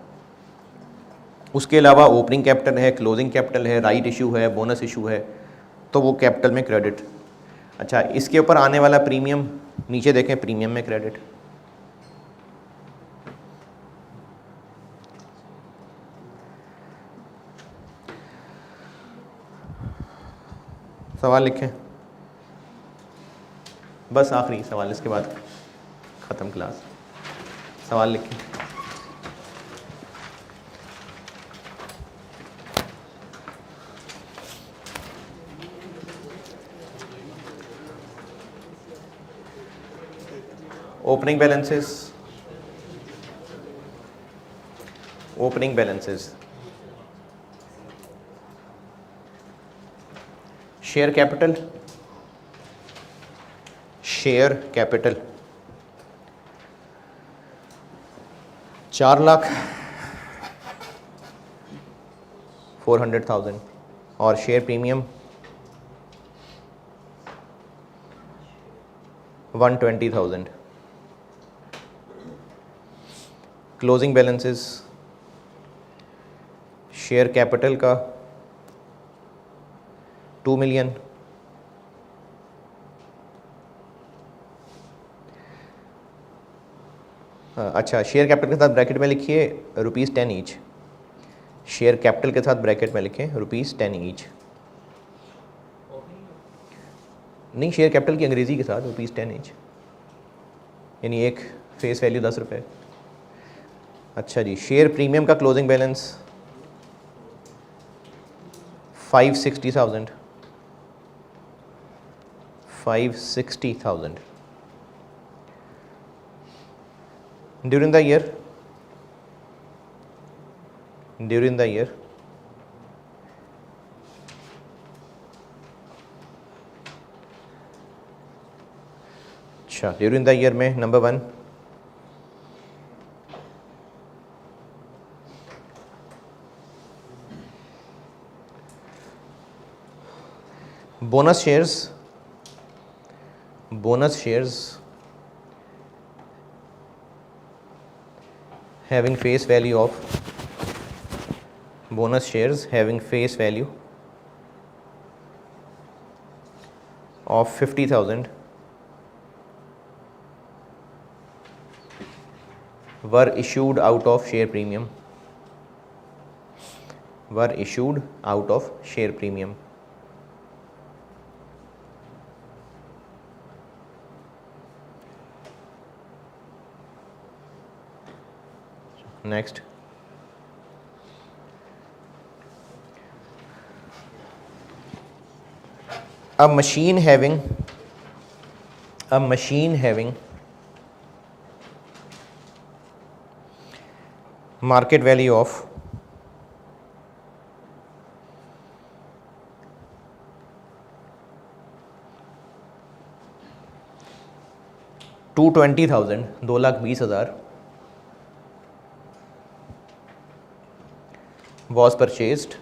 उसके अलावा ओपनिंग कैपिटल है, क्लोजिंग कैपिटल है, राइट इशू है, बोनस इशू है, तो वो कैपिटल में क्रेडिट। अच्छा, इसके ऊपर आने वाला प्रीमियम, नीचे देखें, प्रीमियम में क्रेडिट। सवाल लिखें, बस आखिरी सवाल, इसके बाद ख़त्म क्लास। सवाल लिखें। Opening balances, opening balances, share capital, share capital 4,04,000 और share premium 120,000। Closing balances, share capital का 2 मिलियन, अच्छा, शेयर कैपिटल के साथ ब्रैकेट में लिखिए ₹10 ईच। शेयर कैपिटल के साथ ब्रैकेट में लिखें ₹10 ईच। नहीं, शेयर कैपिटल की अंग्रेज़ी के साथ ₹10 ईच, यानी एक फेस वैल्यू ₹10। अच्छा जी, शेयर प्रीमियम का closing balance 560,000। 560,000 during the year अच्छा, ड्यूरिंग द ईयर में number 1 bonus shares having face value of of 50,000 were issued out of share premium. Next, a machine having market value of $220,000 2,20,000 was purchased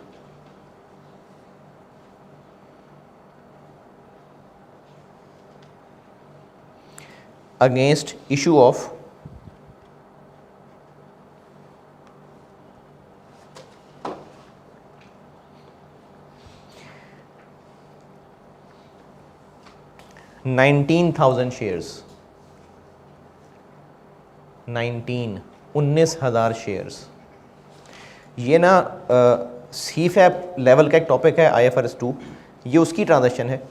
against issue of $19,000 shares. 19,000 shares. ये ना सीफैप level का एक topic है IFRS 2, ये उसकी transaction है,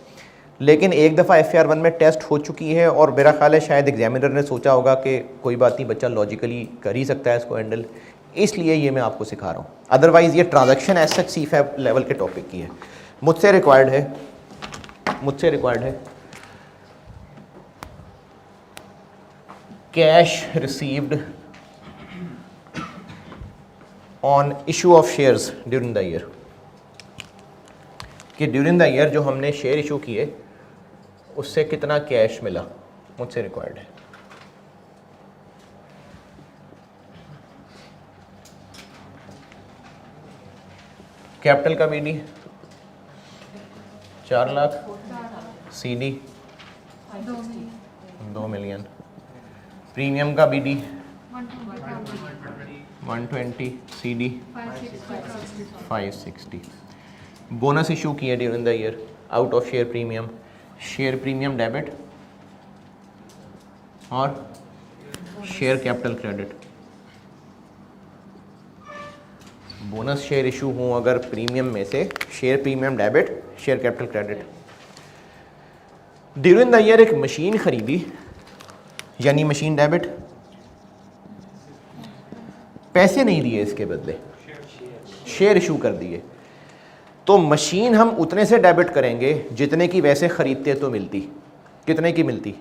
लेकिन एक दफ़ा FR1 में टेस्ट हो चुकी है और मेरा ख्याल है शायद एग्जामिनर ने सोचा होगा कि कोई बात नहीं, बच्चा लॉजिकली कर ही सकता है इसको हैंडल, इसलिए ये मैं आपको सिखा रहा हूँ। अदरवाइज़ ये ट्रांजैक्शन एज सच सीफैप लेवल के टॉपिक की है। मुझसे रिक्वायर्ड है cash received on issue of shares during the year, कि ड्यूरिंग द ईयर जो हमने शेयर इशू किए उससे कितना कैश मिला, मुझसे रिक्वायर्ड है। कैपिटल का BD 4 lakh, CD 2 million, premium का BD 120, CD 560। बोनस इशू किए during the year out of share premium debit और share capital credit. Bonus share issue हो अगर प्रीमियम में से, share premium debit, share capital credit. During the year एक machine खरीदी, यानी मशीन डेबिट, पैसे नहीं दिए, इसके बदले शेयर इशू कर दिए, तो मशीन हम उतने से डेबिट करेंगे जितने की वैसे खरीदते तो मिलती। कितने की मिलती?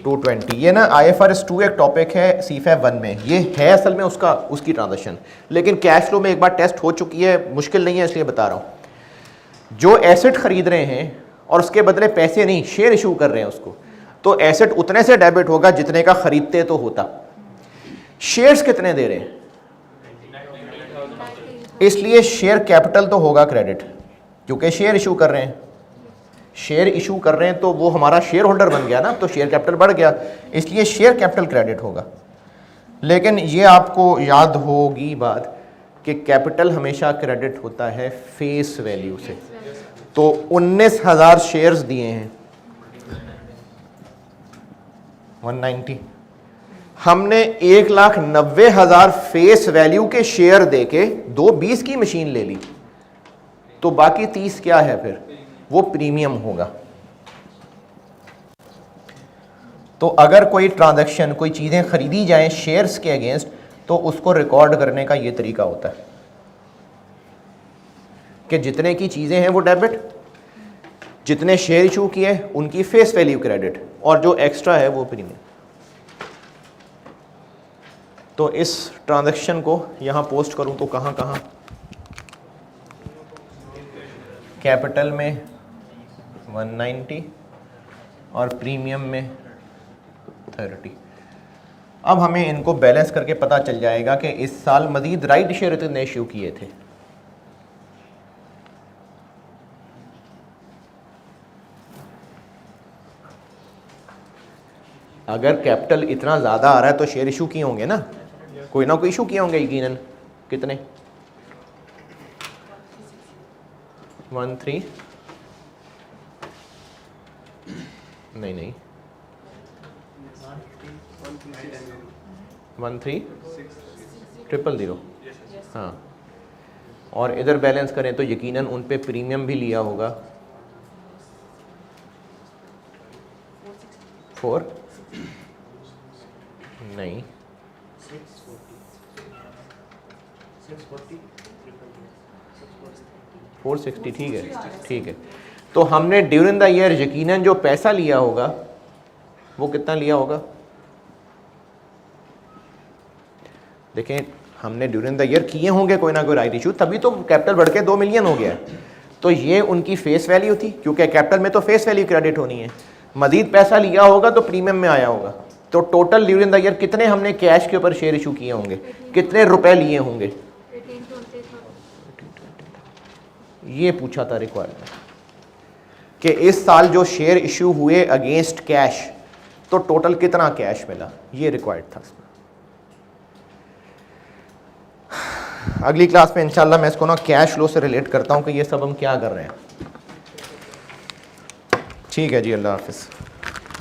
220। ये ना IFRS 2 एक टॉपिक है सीफैप 1 में, ये है असल में उसकी ट्रांजैक्शन, लेकिन कैश फ्लो में एक बार टेस्ट हो चुकी है, मुश्किल नहीं है इसलिए बता रहा हूँ। जो एसेट खरीद रहे हैं और उसके बदले पैसे नहीं, शेयर इशू कर रहे हैं उसको, तो एसेट उतने से डेबिट होगा जितने का खरीदते तो होता। शेयर्स कितने दे रहे हैं, इसलिए शेयर कैपिटल तो होगा क्रेडिट, क्योंकि शेयर इशू कर रहे हैं, तो वो हमारा शेयर होल्डर बन गया ना, तो शेयर कैपिटल बढ़ गया, इसलिए शेयर कैपिटल क्रेडिट होगा। लेकिन ये आपको याद होगी बात कि कैपिटल हमेशा क्रेडिट होता है फेस वैल्यू से। तो 19,000 शेयर्स दिए हैं 190, हमने 1,90,000 फेस वैल्यू के शेयर देके 220 की मशीन ले ली, तो बाकी 30 क्या है फिर, वो प्रीमियम होगा। तो अगर कोई ट्रांजैक्शन, कोई चीज़ें खरीदी जाएं शेयर्स के अगेंस्ट, तो उसको रिकॉर्ड करने का ये तरीका होता है कि जितने की चीज़ें हैं वो डेबिट, जितने शेयर इशू किए उनकी फेस वैल्यू क्रेडिट, और जो एक्स्ट्रा है वो प्रीमियम। तो इस ट्रांजैक्शन को यहाँ पोस्ट करूँ तो कहाँ कहाँ, कैपिटल में 190 और प्रीमियम में 30। अब हमें इनको बैलेंस करके पता चल जाएगा कि इस साल मजीद राइट शेयर इतने इश्यू किए थे। अगर कैपिटल इतना ज़्यादा आ रहा है तो शेयर इशू किए होंगे ना, कोई ना कोई इशू किए होंगे यकीनन। कितने, 13 नहीं 13,000,000, हाँ। और इधर बैलेंस करें तो यकीनन उन पे प्रीमियम भी लिया होगा 4 नहीं 460, ठीक है ठीक है। तो हमने ड्यूरिंग द ईयर यकीनन जो पैसा लिया होगा वो कितना लिया होगा, देखें हमने ड्यूरिंग द ईयर किए होंगे कोई ना कोई राइट इशू, तभी तो कैपिटल बढ़ के 2 मिलियन हो गया। तो ये उनकी फेस वैल्यू थी, क्योंकि कैपिटल में तो फेस वैल्यू क्रेडिट होनी है। मजीद पैसा लिया होगा तो प्रीमियम में आया होगा। तो टोटल ड्यूरिंग द ईयर कितने हमने कैश के ऊपर शेयर इशू किए होंगे, कितने रुपए लिए होंगे, ये पूछा था रिक्वायरमेंट कि इस साल जो शेयर इशू हुए अगेंस्ट कैश, तो टोटल कितना कैश मिला, ये रिक्वायर्ड था। अगली क्लास में इंशाल्लाह मैं इसको ना कैश फ्लो से रिलेट करता हूं कि ये सब हम क्या कर रहे हैं। ठीक है जी, अल्लाह हाफिज़।